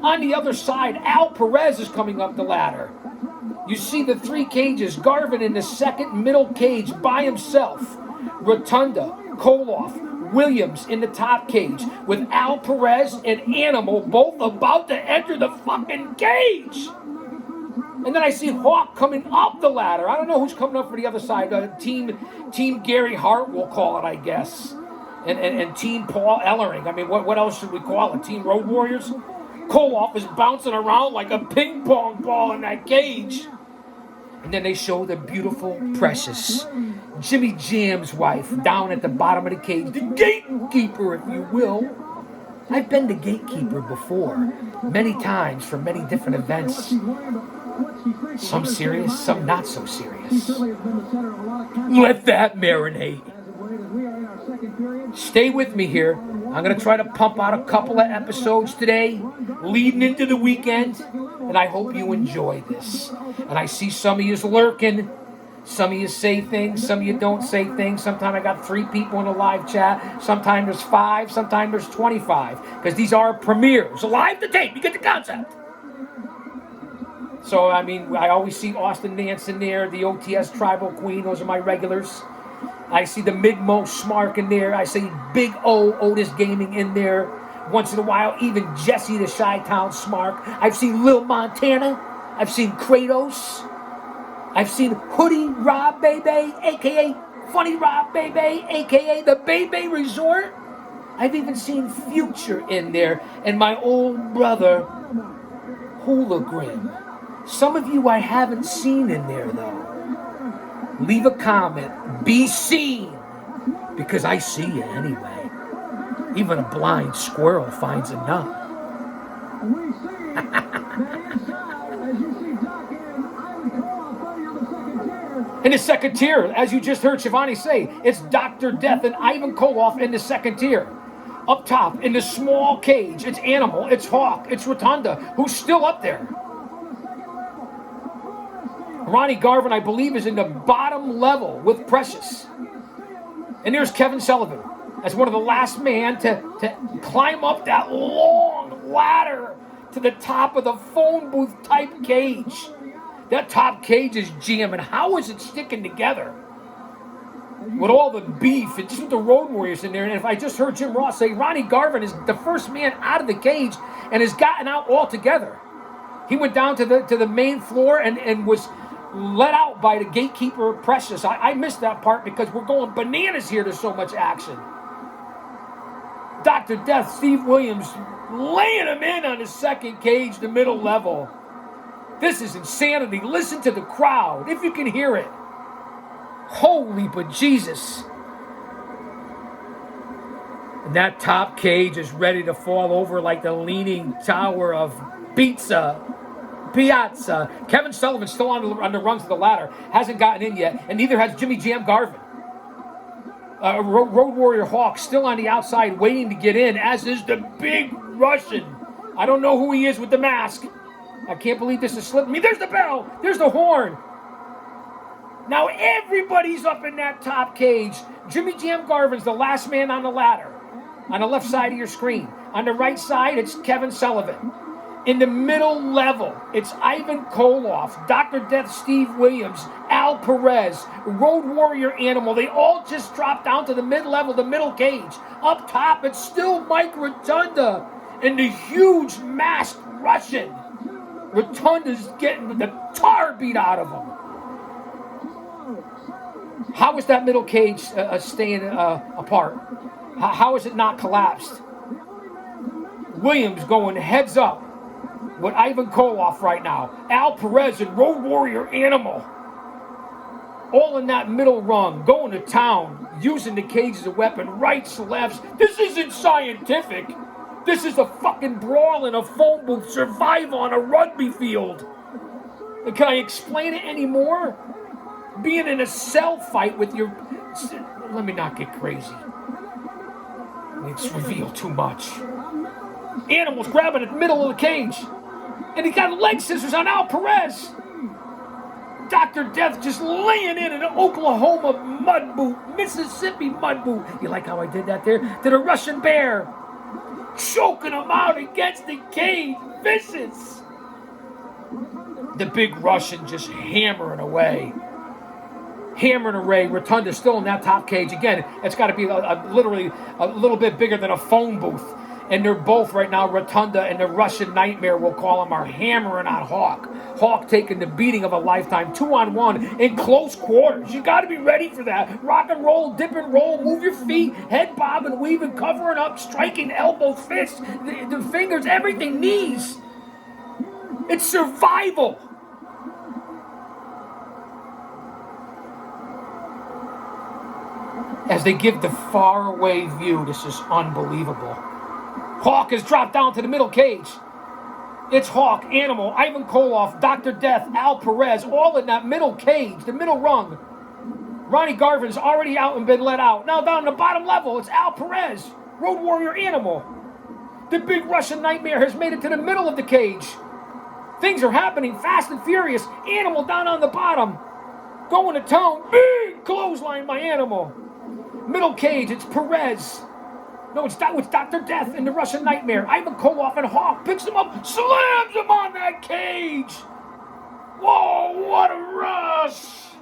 On the other side, Al Perez is coming up the ladder. You see the three cages, Garvin in the second middle cage by himself. Rotunda, Koloff, Williams in the top cage with Al Perez and Animal both about to enter the fucking cage. And then I see Hawk coming up the ladder. I don't know who's coming up for the other side. Team Gary Hart, we'll call it, I guess. And Team Paul Ellering. I mean, what else should we call it? Team Road Warriors? Koloff is bouncing around like a ping pong ball in that cage. And then they show the beautiful, precious Jimmy Jam's wife down at the bottom of the cage. The gatekeeper, if you will. I've been the gatekeeper before, many times for many different events. Some serious, some not so serious. Let that marinate. Stay with me here. I'm going to try to pump out a couple of episodes today, leading into the weekend, and I hope you enjoy this. And I see some of you lurking. Some of you say things, some of you don't say things. Sometimes I got 3 people in the live chat. Sometimes there's 5, sometimes there's 25. Because these are premieres. Live to tape, you get the concept. So, I mean, I always see Austin Nance in there, the OTS Tribal Queen. Those are my regulars. I see the Migmo Smark in there. I see Big O Otis Gaming in there. Once in a while, even Jesse the Chi-Town Smark. I've seen Lil Montana. I've seen Kratos. I've seen Hoodie Rob Bebe, a.k.a. Funny Rob Bebe, a.k.a. the Bebe Resort. I've even seen Future in there. And my old brother, Hologram. Some of you I haven't seen in there, though. Leave a comment. Be seen. Because I see you anyway. Even a blind squirrel finds a nut. We see that inside, as you see Doc and Ivan Koloff fighting on the second tier. In the second tier, as you just heard Shivani say, it's Dr. Death and Ivan Koloff in the second tier. Up top, in the small cage, it's Animal, it's Hawk, it's Rotunda, who's still up there. Ronnie Garvin, I believe, is in the bottom level with Precious. And there's Kevin Sullivan as one of the last man to climb up that long ladder to the top of the phone booth type cage. That top cage is jamming. How is it sticking together? With all the beef and just with the Road Warriors in there. And if I just heard Jim Ross say Ronnie Garvin is the first man out of the cage and has gotten out altogether. He went down to the main floor and was let out by the gatekeeper Precious. I missed that part because we're going bananas here. There's so much action. Dr. Death, Steve Williams, laying him in on his second cage, the middle level. This is insanity. Listen to the crowd, if you can hear it. Holy but Jesus. And that top cage is ready to fall over like the leaning tower of Piazza. Kevin Sullivan still on the rungs of the ladder. Hasn't gotten in yet, and neither has Jimmy Jam Garvin. Road Warrior Hawk still on the outside waiting to get in, as is the big Russian. I don't know who he is with the mask. I can't believe this is slipping me. There's the bell. There's the horn. Now everybody's up in that top cage. Jimmy Jam Garvin's the last man on the ladder. On the left side of your screen. On the right side, it's Kevin Sullivan. In the middle level, it's Ivan Koloff, Dr. Death, Steve Williams, Al Perez, Road Warrior Animal. They all just dropped down to the mid-level, the middle cage. Up top, it's still Mike Rotunda and the huge masked Russian. Rotunda's getting the tar beat out of him. How is that middle cage staying apart? How is it not collapsed? Williams going heads up with Ivan Koloff right now. Al Perez and Road Warrior Animal. All in that middle rung, going to town, using the cage as a weapon, rights, lefts. This isn't scientific. This is a fucking brawl in a phone booth, survival on a rugby field. And can I explain it anymore? Being in a cell fight with your... Let me not get crazy. It's revealed too much. Animal's grabbing the middle of the cage. And he got leg scissors on Al Perez. Dr. Death just laying in an Oklahoma mud boot, Mississippi mud boot. You like how I did that there? To the Russian Bear. Choking him out against the cage. Vicious. The big Russian just hammering away. Rotunda still in that top cage. Again, it's got to be literally a little bit bigger than a phone booth. And they're both right now, Rotunda and the Russian Nightmare, we'll call him, are hammering on Hawk. Hawk taking the beating of a lifetime, 2-on-1 in close quarters. You got to be ready for that. Rock and roll, dip and roll, move your feet, head bob and weave and covering up, striking elbows, fists, the fingers, everything, knees. It's survival. As they give the faraway view, this is unbelievable. Hawk has dropped down to the middle cage. It's Hawk, Animal, Ivan Koloff, Dr. Death, Al Perez, all in that middle cage, the middle rung. Ronnie Garvin's already out and been let out. Now down the bottom level, it's Al Perez, Road Warrior Animal. The big Russian Nightmare has made it to the middle of the cage. Things are happening fast and furious. Animal down on the bottom. Going to town. Big clothesline by Animal. Middle cage, it's Perez. No, it's Dr. Death and the Russian Nightmare. Ivan Koloff and Hawk picks him up, slams him on that cage. Whoa, what a rush.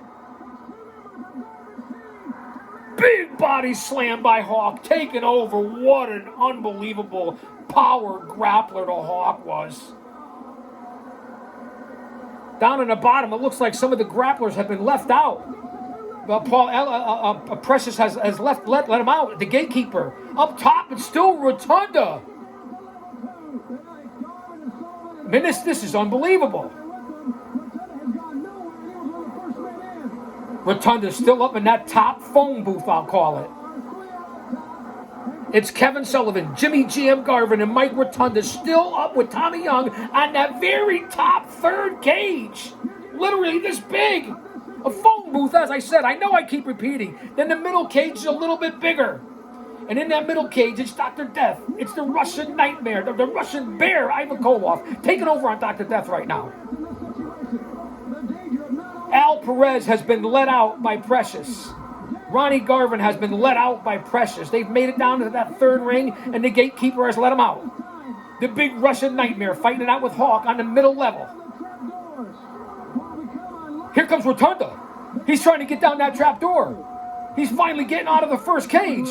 Big body slam by Hawk, taking over. What an unbelievable power grappler the Hawk was. Down in the bottom, it looks like some of the grapplers have been left out. Precious has let him out. The gatekeeper. Up top, it's still Rotunda. I mean, this is unbelievable. Rotunda's still up in that top phone booth, I'll call it. It's Kevin Sullivan, Jimmy Jam Garvin, and Mike Rotunda still up with Tommy Young on that very top third cage. Literally this big. A phone booth, as I said. I know I keep repeating. Then the middle cage is a little bit bigger. And in that middle cage, it's Dr. Death. It's the Russian Nightmare, the Russian Bear, Ivan Koloff, taking over on Dr. Death right now. Al Perez has been let out by Precious. Ronnie Garvin has been let out by Precious. They've made it down to that third ring, and the gatekeeper has let him out. The big Russian Nightmare fighting it out with Hawk on the middle level. Here comes Rotunda. He's trying to get down that trap door. He's finally getting out of the first cage.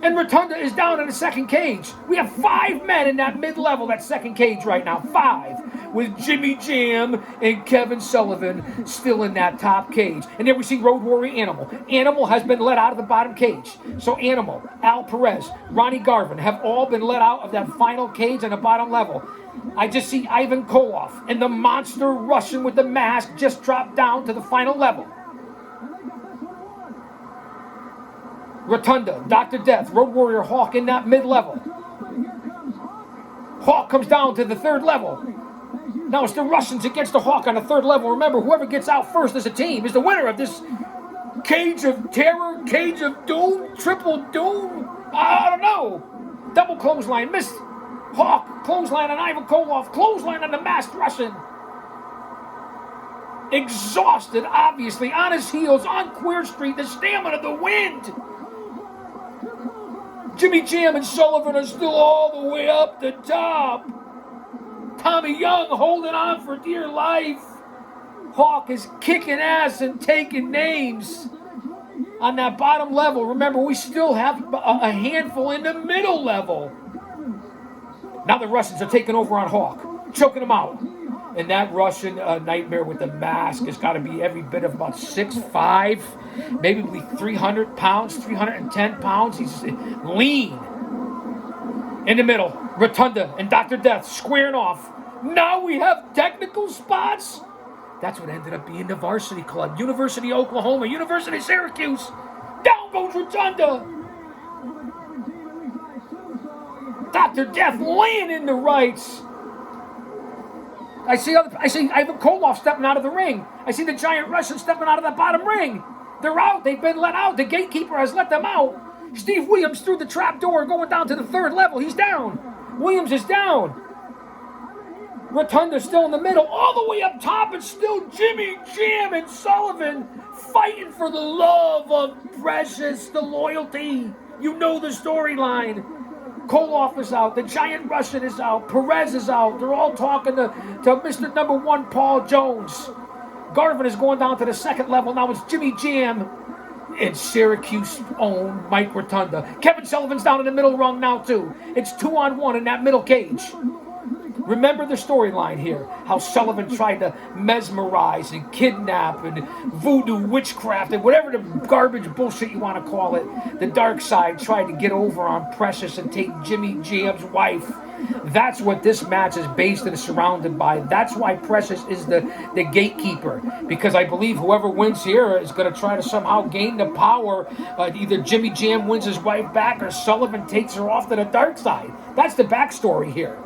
And Rotunda is down in the second cage. We have 5 men in that mid-level, that second cage right now. 5. With Jimmy Jam and Kevin Sullivan still in that top cage. And then we see Road Warrior Animal. Animal has been let out of the bottom cage. So Animal, Al Perez, Ronnie Garvin have all been let out of that final cage on the bottom level. I just see Ivan Koloff and the monster Russian with the mask just dropped down to the final level. Rotunda, Dr. Death, Road Warrior Hawk in that mid-level. Hawk comes down to the third level. Now it's the Russians against the Hawk on the third level. Remember, whoever gets out first as a team is the winner of this Cage of Terror, Cage of Doom, Triple Doom. I don't know. Double clothesline, missed. Hawk, clothesline on Ivan Koloff, clothesline on the masked Russian. Exhausted, obviously, on his heels, on Queer Street, the stamina, the wind. Jimmy Jam and Sullivan are still all the way up the top. Tommy Young holding on for dear life. Hawk is kicking ass and taking names on that bottom level. Remember, we still have a handful in the middle level. Now the Russians are taking over on Hawk, choking him out. And that Russian Nightmare with the mask has got to be every bit of about 6'5", maybe 300 pounds, 310 pounds. He's lean. In the middle, Rotunda and Dr. Death squaring off. Now we have technical spots. That's what ended up being the varsity club. University of Oklahoma, University of Syracuse. Down goes Rotunda. Dr. Death laying in the rights. I see Ivan Koloff stepping out of the ring. I see the giant Russian stepping out of the bottom ring. They're out. They've been let out. The gatekeeper has let them out. Steve Williams through the trap door going down to the third level. He's down. Williams is down. Rotunda's still in the middle. All the way up top, it's still Jimmy Jam and Sullivan fighting for the love of Precious, the loyalty. You know the storyline. Koloff is out. The giant Russian is out. Perez is out. They're all talking to Mr. Number 1, Paul Jones. Garvin is going down to the second level. Now it's Jimmy Jam and Syracuse own Mike Rotunda. Kevin Sullivan's down in the middle rung now too. It's 2-on-1 in that middle cage. Remember the storyline here, how Sullivan tried to mesmerize and kidnap and voodoo witchcraft and whatever the garbage bullshit you want to call it. The dark side tried to get over on Precious and take Jimmy Jam's wife. That's what this match is based and surrounded by. That's why Precious is the gatekeeper, because I believe whoever wins here is going to try to somehow gain the power. Either Jimmy Jam wins his wife back or Sullivan takes her off to the dark side. That's the backstory here.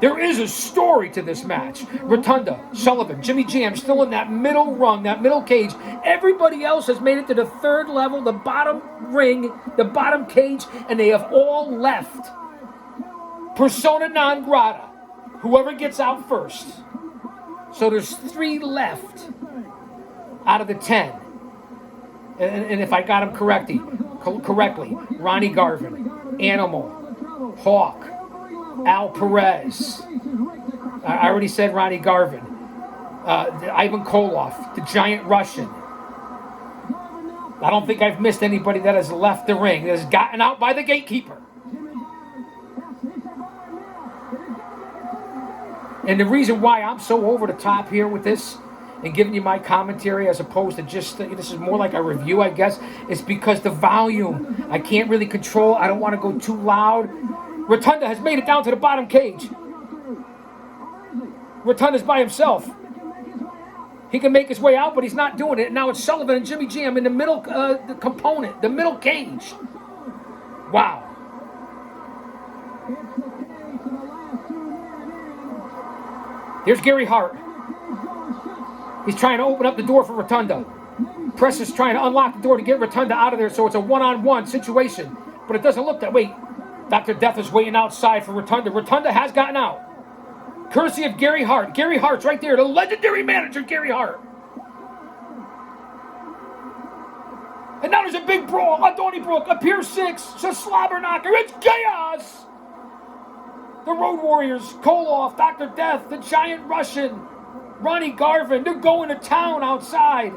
There is a story to this match. Rotunda, Sullivan, Jimmy Jam still in that middle rung, that middle cage. Everybody else has made it to the third level, the bottom ring, the bottom cage, and they have all left. Persona non grata. Whoever gets out first. So there's 3 left out of the 10. And if I got them correctly, Ronnie Garvin, Animal, Hawk, Al Perez. I already said Ronnie Garvin. Ivan Koloff, the giant Russian. I don't think I've missed anybody that has left the ring, that has gotten out by the gatekeeper. And the reason why I'm so over the top here with this and giving you my commentary as opposed to just, this is more like a review, I guess, is because the volume, I can't really control. I don't want to go too loud. Rotunda has made it down to the bottom cage. Rotunda's by himself. He can make his way out, but he's not doing it. Now it's Sullivan and Jimmy Jam in the middle component, the middle cage. Wow. It's the case of the last two men in. Here's Gary Hart. And the cage door shuts. He's trying to open up the door for Rotunda. Precious is trying to unlock the door to get Rotunda out of there, so it's a one-on-one situation. But it doesn't look that way. Dr. Death is waiting outside for Rotunda. Rotunda has gotten out. Courtesy of Gary Hart. Gary Hart's right there, the legendary manager, Gary Hart. And now there's a big brawl on Donnybrook. A Pier 6. It's a slobber knocker. It's chaos. The Road Warriors, Koloff, Dr. Death, the Giant Russian, Ronnie Garvin. They're going to town outside.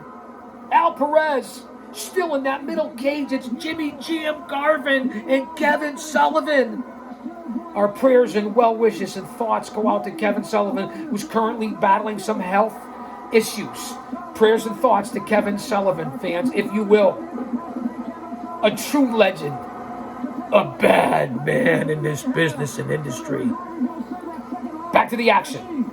Al Perez. Still in that middle cage. It's Jimmy Jam Garvin and Kevin Sullivan. Our prayers and well wishes and thoughts go out to Kevin Sullivan, who's currently battling some health issues. Prayers and thoughts to Kevin Sullivan, fans, if you will. A true legend. A bad man in this business and industry. Back to the action.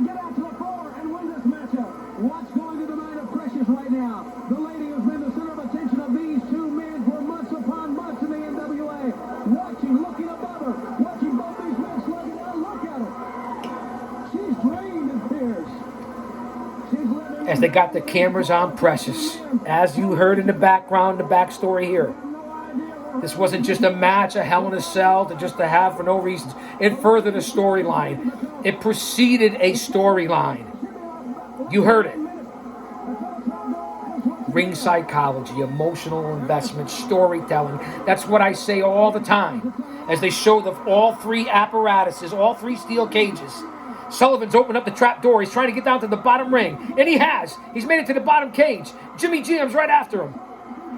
Get out to the floor and win this matchup. What's going through the mind of Precious right now? The lady who's been the center of attention of these two men for months upon months in the NWA. Watching, looking above her. Watching both these men slugging out. Look at her. She's drained in tears. She's letting As they got the cameras on Precious. As you heard in the background, the backstory here. This wasn't just a match, a Hell in a Cell, to just to have for no reasons. It furthered a storyline. It preceded a storyline. You heard it. Ring psychology, emotional investment, storytelling. That's what I say all the time. As they show all three apparatuses, all three steel cages. Sullivan's opened up the trap door. He's trying to get down to the bottom ring. And he has. He's made it to the bottom cage. Jimmy Jam's right after him.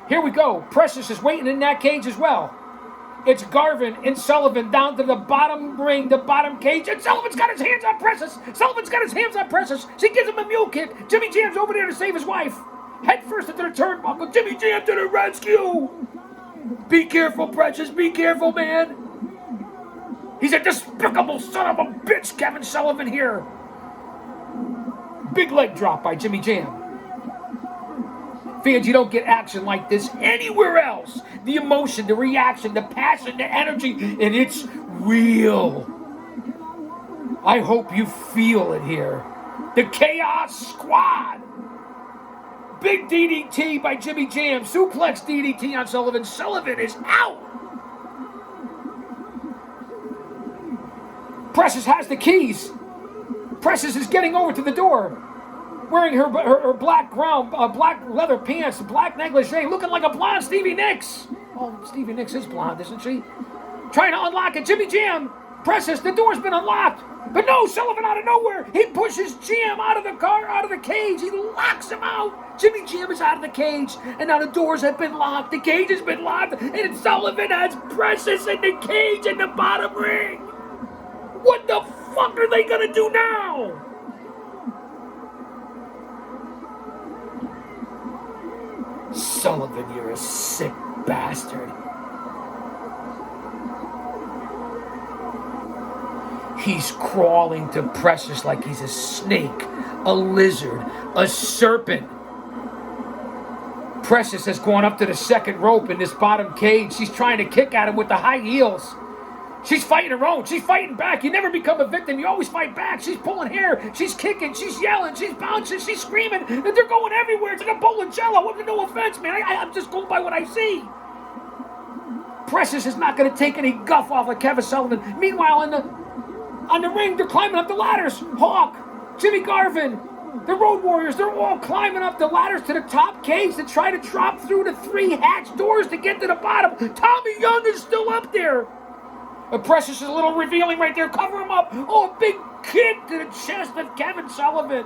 Here we go. Precious is waiting in that cage as well. It's Garvin and Sullivan down to the bottom ring, the bottom cage. And Sullivan's got his hands on Precious. Sullivan's got his hands on Precious. She gives him a mule kick. Jimmy Jam's over there to save his wife. Head first into the turnbuckle. Jimmy Jam to the rescue. Be careful, Precious. Be careful, man. He's a despicable son of a bitch, Kevin Sullivan here. Big leg drop by Jimmy Jam. Fans, you don't get action like this anywhere else. The emotion, the reaction, the passion, the energy, and it's real. I hope you feel it here. The Chaos Squad. Big DDT by Jimmy Jam. Suplex DDT on Sullivan. Sullivan is out. Precious has the keys. Precious is getting over to the door. Wearing her black leather pants, black negligee, looking like a blonde Stevie Nicks. Oh, Stevie Nicks is blonde, isn't she? Trying to unlock it. Jimmy Jam. Precious, the door's been unlocked. But no, Sullivan out of nowhere. He pushes Jam out of the car, out of the cage. He locks him out. Jimmy Jam is out of the cage. And now the doors have been locked. The cage has been locked. And Sullivan has Precious in the cage in the bottom ring. What the fuck are they going to do now? Sullivan, you're a sick bastard. He's crawling to Precious like he's a snake, a lizard, a serpent. Precious has gone up to the second rope in this bottom cage. She's trying to kick at him with the high heels. She's fighting her own. She's fighting back. You never become a victim. You always fight back. She's pulling hair. She's kicking. She's yelling. She's bouncing. She's screaming. And they're going everywhere. It's like a bowl of jello. No offense, man. I'm just going by what I see. Precious is not going to take any guff off of Kevin Sullivan. Meanwhile, on the ring, they're climbing up the ladders. Hawk, Jimmy Garvin, the Road Warriors, they're all climbing up the ladders to the top cage to try to drop through the three hatch doors to get to the bottom. Tommy Young is still up there. Precious is a little revealing right there. Cover him up. Oh, a big kick to the chest of Kevin Sullivan.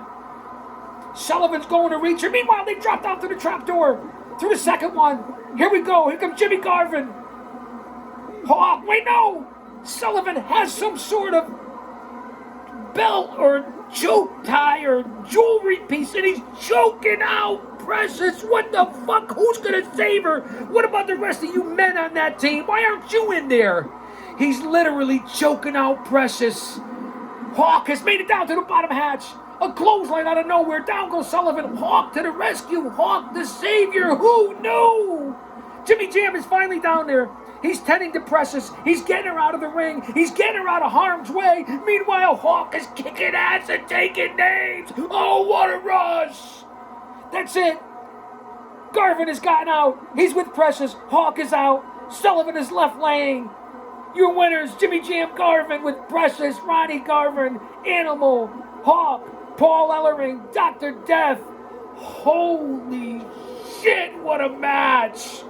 Sullivan's going to reach her. Meanwhile, they dropped out to the trap door. Through the second one. Here we go. Here comes Jimmy Garvin. Hawk. Wait, no. Sullivan has some sort of belt or choke tie or jewelry piece, and he's choking out Precious. What the fuck? Who's going to save her? What about the rest of you men on that team? Why aren't you in there? He's literally choking out Precious. Hawk has made it down to the bottom hatch. A clothesline out of nowhere. Down goes Sullivan. Hawk to the rescue. Hawk the savior. Who knew? Jimmy Jam is finally down there. He's tending to Precious. He's getting her out of the ring. He's getting her out of harm's way. Meanwhile, Hawk is kicking ass and taking names. Oh, what a rush. That's it. Garvin has gotten out. He's with Precious. Hawk is out. Sullivan is left laying. Your winners, Jimmy Jam Garvin with Precious, Ronnie Garvin, Animal, Hawk, Paul Ellering, Dr. Death. Holy shit, what a match.